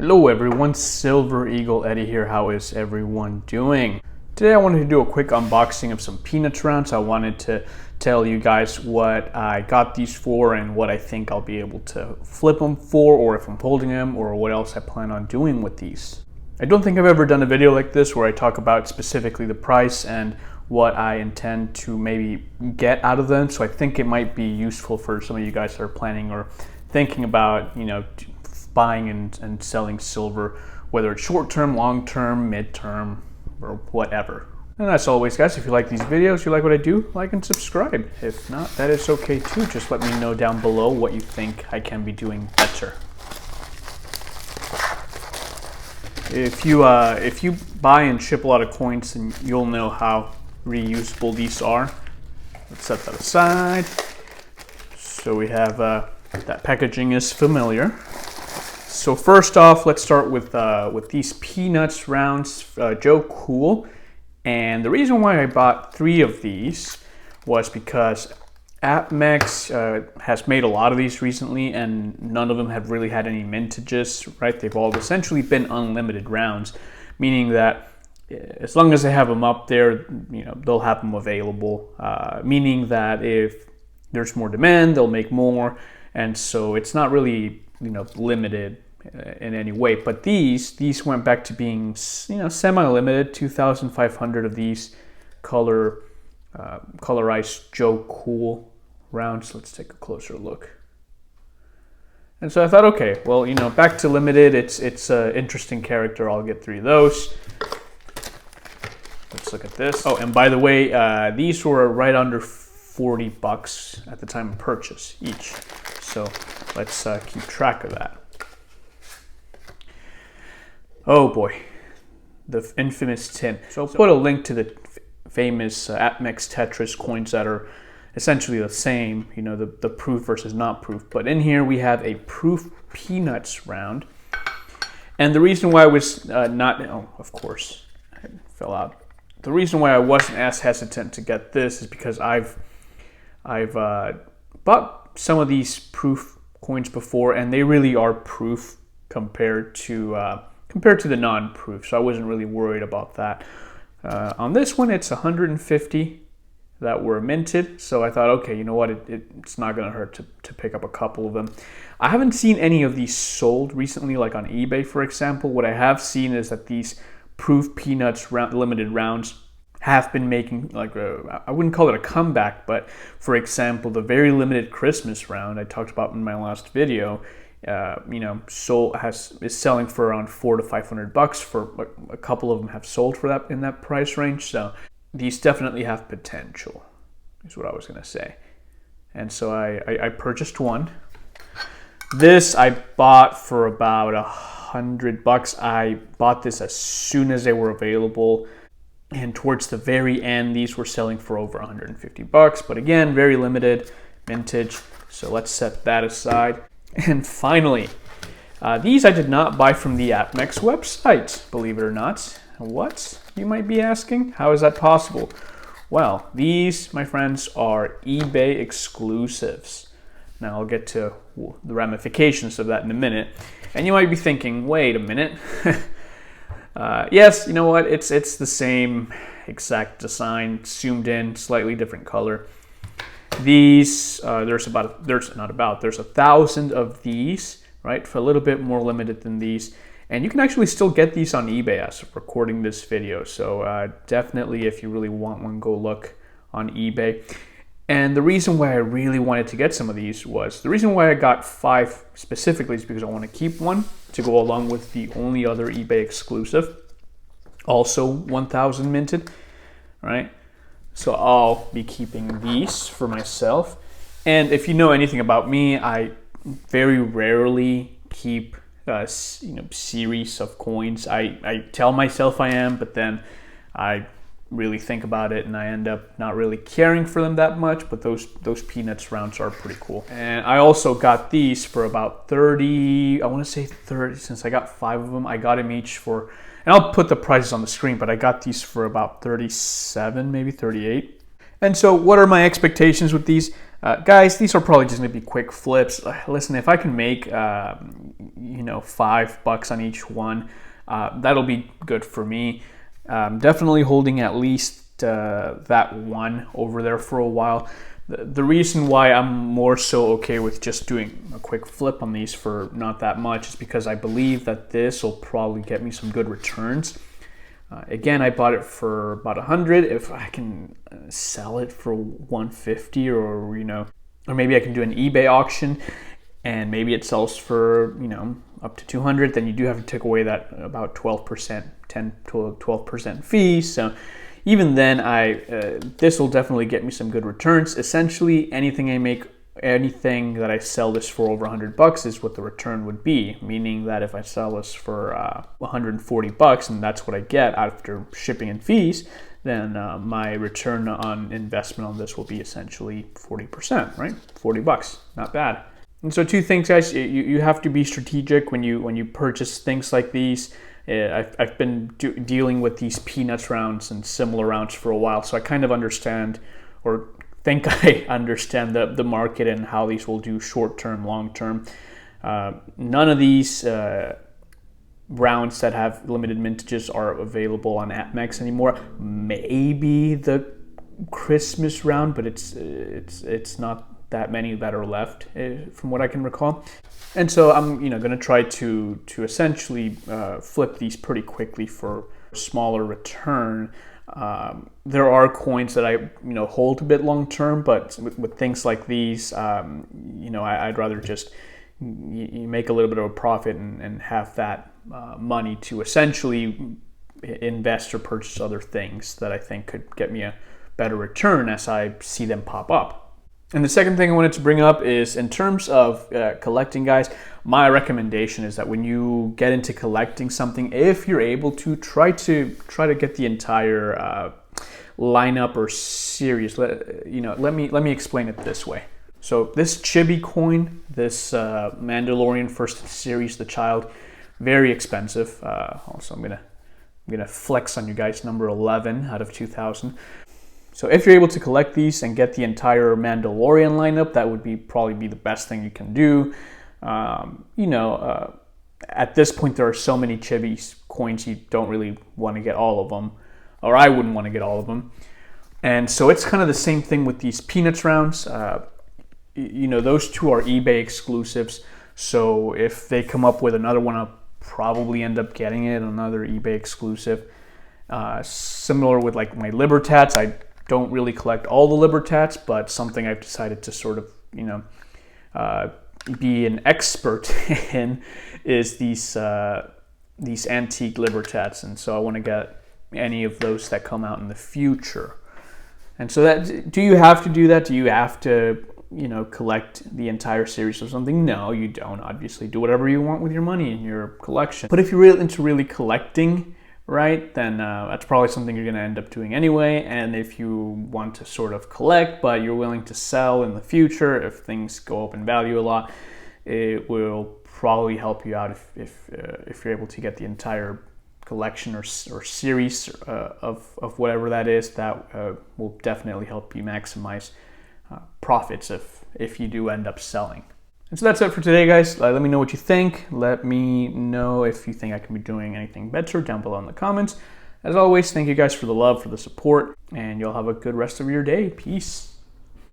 Hello everyone, Silver Eagle Eddie here. How is everyone doing? Today I wanted to do a quick unboxing of some Peanuts rounds. I wanted to tell you guys what I got these for and what I think I'll be able to flip them for, or if I'm holding them, or what else I plan on doing with these. I don't think I've ever done a video like this where I talk about specifically the price and what I intend to maybe get out of them, so I think it might be useful for some of you guys that are planning or thinking about, buying and selling silver, whether it's short-term, long-term, mid-term, or whatever. And as always, guys, if you like these videos, you like what I do, like and subscribe. If not, that is okay too. Just let me know down below what you think I can be doing better. If you buy and ship a lot of coins, then you'll know how reusable these are. Let's set that aside. So we have that packaging is familiar. So first off, let's start with these Peanuts rounds, Joe Cool. And the reason why I bought 3 of these was because Apmex has made a lot of these recently, and none of them have really had any mintages, right? They've all essentially been unlimited rounds, meaning that as long as they have them up there, they'll have them available, meaning that if there's more demand, they'll make more. And so it's not really, limited in any way. But these went back to being, semi-limited. 2,500 of these colorized Joe Cool rounds. Let's take a closer look. And so I thought, okay, well, back to limited. It's an interesting character. I'll get 3 of those. Let's look at this. Oh, and by the way, these were right under $40 at the time of purchase each. So let's keep track of that. Oh boy, the infamous tin. So I'll put a link to the famous Apmex Tetris coins that are essentially the same, the proof versus not proof. But in here we have a proof Peanuts round. And the reason why I was of course, it fell out. The reason why I wasn't as hesitant to get this is because I've bought some of these proof coins before, and they really are proof compared to the non-proof, so I wasn't really worried about that. On this one, it's 150 that were minted, so I thought, okay, you know what, it's not going to hurt to pick up a couple of them. I haven't seen any of these sold recently, like on eBay, for example. What I have seen is that these proof Peanuts limited rounds have been making, I wouldn't call it a comeback, but for example, the very limited Christmas round I talked about in my last video, is selling for around $400 to $500. For a couple of them have sold for that in that price range. So these definitely have potential, is what I was gonna say. And so I purchased one. This I bought for about $100. I bought this as soon as they were available. And towards the very end, these were selling for over $150. But again, very limited, vintage. So let's set that aside. And finally, these I did not buy from the Apmex website, believe it or not. What, you might be asking? How is that possible? Well, these, my friends, are eBay exclusives. Now I'll get to the ramifications of that in a minute. And you might be thinking, wait a minute. Yes, you know what? It's the same exact design, zoomed in, slightly different color. These there's 1,000 of these, right? For a little bit more limited than these, and you can actually still get these on eBay as of recording this video. So definitely, if you really want one, go look on eBay. And the reason why I really wanted to get some of these was, the reason why I got 5 specifically is because I want to keep one to go along with the only other eBay exclusive, also 1,000 minted, right? So I'll be keeping these for myself. And if you know anything about me, I very rarely keep series of coins. I tell myself I am, but then I really think about it and I end up not really caring for them that much. But those Peanuts rounds are pretty cool. And I also got these for about 30, I want to say 30, since I got 5 of them. I got them each for, and I'll put the prices on the screen, but I got these for about 37, maybe 38. And so what are my expectations with these? Guys, these are probably just going to be quick flips. Listen, if I can make, $5 on each one, that'll be good for me. Definitely holding at least that one over there for a while. The reason why I'm more so okay with just doing a quick flip on these for not that much is because I believe that this will probably get me some good returns. Again, I bought it for about 100. If I can sell it for 150, or maybe I can do an eBay auction and maybe it sells for up to 200, then you do have to take away that about 12%, 10 to 12% fee. So even then, this will definitely get me some good returns. Essentially, anything that I sell this for over $100 is what the return would be, meaning that if I sell this for $140 and that's what I get after shipping and fees, then my return on investment on this will be essentially 40%, right? $40, not bad. And so two things, guys, you have to be strategic when you purchase things like these. I've been dealing with these peanuts rounds and similar rounds for a while, so I kind of understand, or think I understand the market and how these will do short-term, long-term. None of these rounds that have limited mintages are available on Apmex anymore. Maybe the Christmas round, but it's not that many that are left, from what I can recall. And so I'm going to try to essentially flip these pretty quickly for smaller return. There are coins that I hold a bit long term, but with things like these, I'd rather just you make a little bit of a profit and have that money to essentially invest or purchase other things that I think could get me a better return as I see them pop up. And the second thing I wanted to bring up is in terms of collecting, guys, my recommendation is that when you get into collecting something, if you're able to, try to get the entire lineup or series. Let me explain it this way. So this Chibi coin, this Mandalorian First Series, the Child, very expensive. Also, I'm gonna flex on you guys, number 11 out of 2,000. So if you're able to collect these and get the entire Mandalorian lineup, that would probably be the best thing you can do. At this point, there are so many Chibi coins, you don't really want to get all of them, or I wouldn't want to get all of them. And so it's kind of the same thing with these Peanuts rounds. Those two are eBay exclusives. So if they come up with another one, I'll probably end up getting it, another eBay exclusive. Similar with like my Libertats, I don't really collect all the Libertats, but something I've decided to sort of, be an expert in is these antique Libertats, and so I want to get any of those that come out in the future. And so do you have to do that? Do you have to, collect the entire series or something? No, you don't. Obviously, do whatever you want with your money in your collection. But if you're really into really collecting, right, then that's probably something you're going to end up doing anyway. And if you want to sort of collect, but you're willing to sell in the future, if things go up in value a lot, it will probably help you out if you're able to get the entire collection or series of whatever that is. That will definitely help you maximize profits if you do end up selling. And so that's it for today, guys. Let me know what you think. Let me know if you think I can be doing anything better down below in the comments. As always, thank you guys for the love, for the support, and you'll have a good rest of your day. Peace.